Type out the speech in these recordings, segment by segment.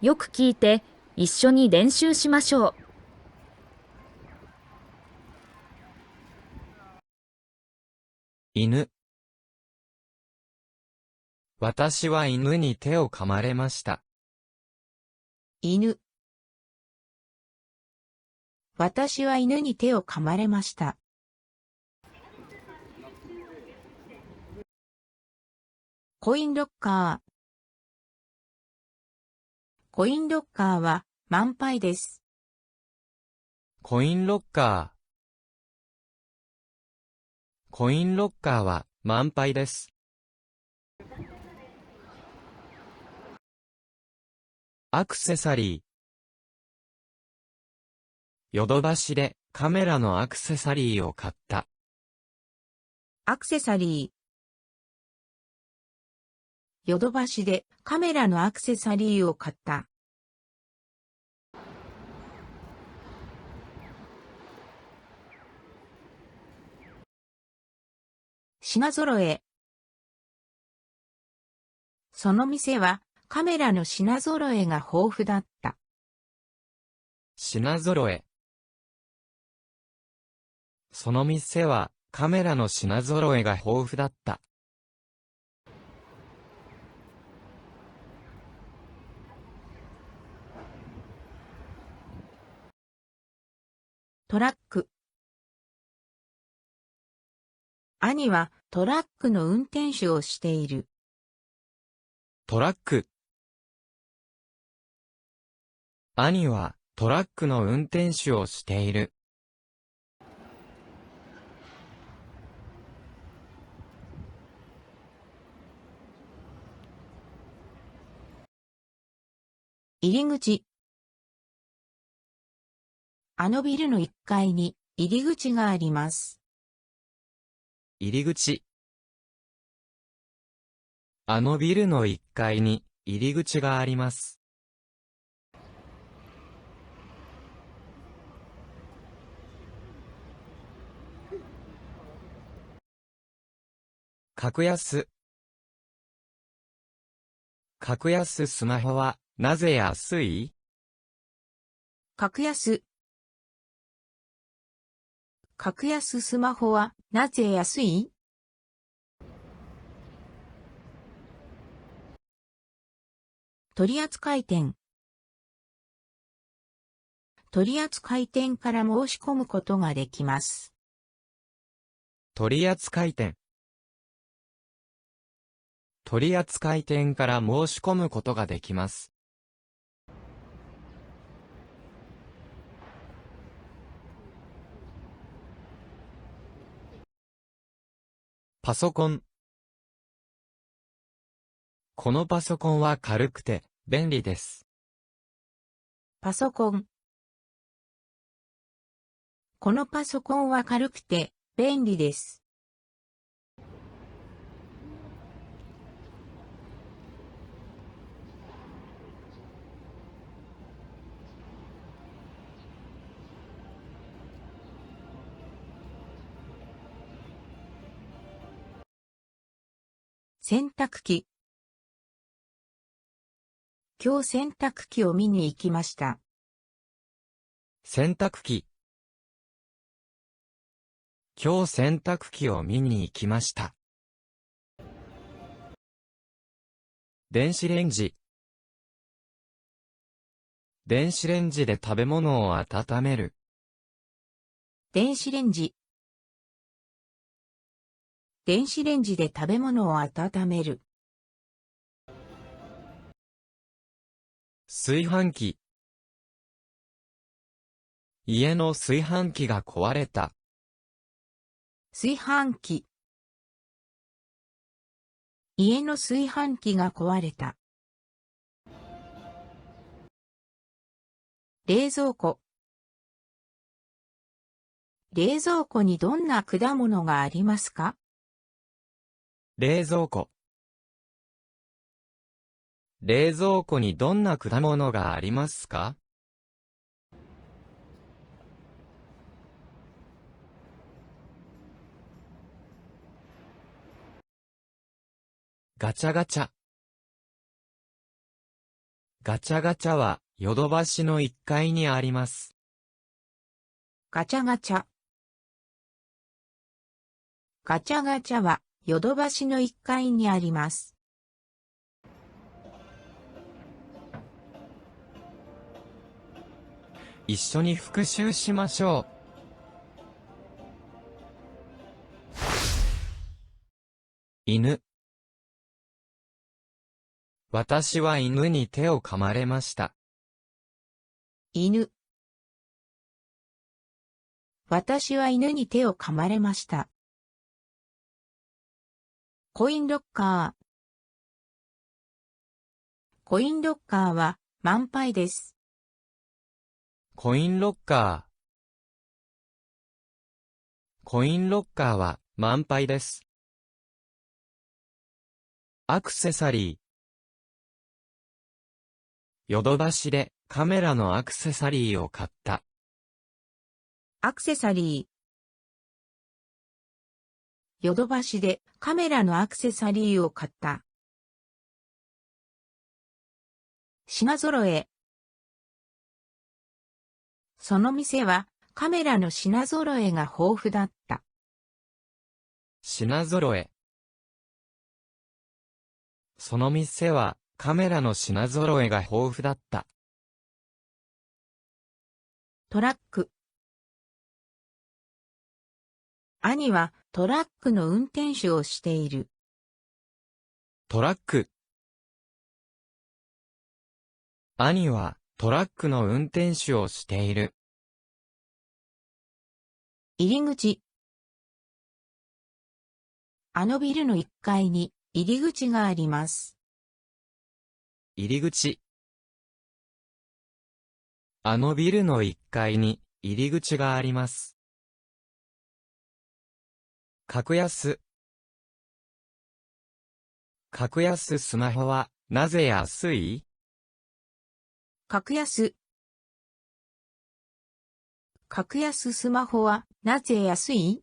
よく聞いて一緒に練習しましょう。犬。私は犬に手を噛まれました。犬。私は犬に手を噛まれました。コインロッカー。コインロッカーは満杯です。コインロッカー。コインロッカーは満杯です。アクセサリー。ヨドバシでカメラのアクセサリーを買った。アクセサリー。ヨドバシでカメラのアクセサリーを買った。品揃え。その店はカメラの品揃えが豊富だった。品揃え。その店はカメラの品揃えが豊富だった。トラック。兄はトラックの運転手をしている。トラック。兄はトラックの運転手をしている。入り口。あのビルの1階に入り口があります。入り口。あのビルの1階に入り口があります。格安。格安スマホはなぜ安い？格安。格安スマホはなぜ安い？取扱店。取扱店から申し込むことができます。取扱店。取扱店から申し込むことができます。パソコン。このパソコンは軽くて便利です。パソコン。このパソコンは軽くて便利です。洗濯機。今日洗濯機を見に行きました。洗濯機。今日洗濯機を見に行きました。電子レンジ。電子レンジで食べ物を温める。電子レンジ。電子レンジで食べ物を温める。炊飯器。家の炊飯器が壊れた。炊飯器。家の炊飯器が壊れた。冷蔵庫。冷蔵庫にどんな果物がありますか？冷蔵庫。冷蔵庫にどんな果物がありますか？ガチャガチャ。ガチャガチャは、ヨドバシの1階にあります。ガチャガチャ。ガチャガチャは、ヨドバシの1階にあります。一緒に復習しましょう。犬。私は犬に手を噛まれました。犬。私は犬に手を噛まれました。コインロッカー。コインロッカーは満杯です。コインロッカー。コインロッカーは満杯です。アクセサリー。ヨドバシでカメラのアクセサリーを買った。アクセサリー。ヨドバシでカメラのアクセサリーを買った。品揃え。その店はカメラの品揃えが豊富だった。品揃え。その店はカメラの品揃えが豊富だった。トラック。兄はトラックの運転手をしている。トラック。兄はトラックの運転手をしている。入り口。あのビルの1階に入り口があります。入り口。あのビルの1階に入り口があります。格安。格安スマホはなぜ安い？格安。格安スマホはなぜ安い？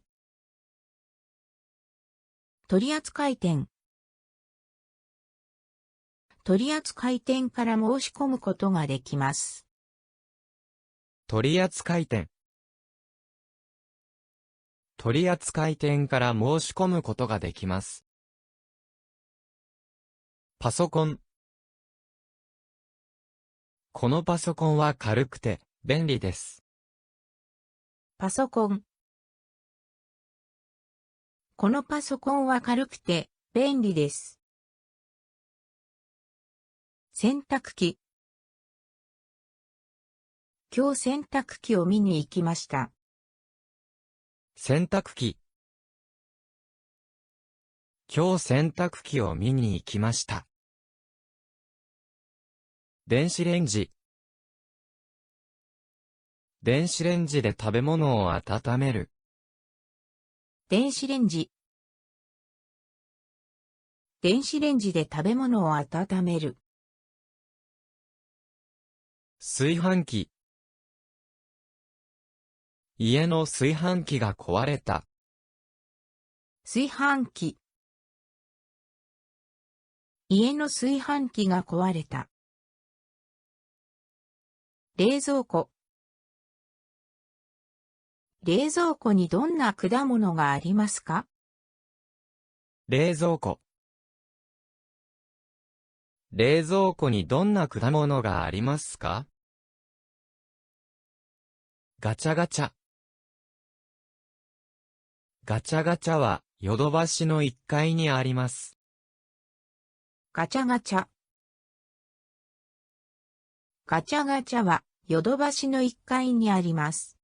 取扱店。取扱店から申し込むことができます。取扱店。取扱店から申し込むことができます。パソコン。このパソコンは軽くて便利です。パソコン。このパソコンは軽くて便利です。洗濯機。今日洗濯機を見に行きました。洗濯機。今日洗濯機を見に行きました。電子レンジ。電子レンジで食べ物を温める。電子レンジ。電子レンジで食べ物を温める。炊飯器。家の炊飯器が壊れた。炊飯器。家の炊飯器が壊れた。冷蔵庫。冷蔵庫にどんな果物がありますか？冷蔵庫。冷蔵庫にどんな果物がありますか？ガチャガチャ。ガチャガチャはヨドバシの1階にあります。ガチャガチャ。ガチャガチャはヨドバシの1階にあります。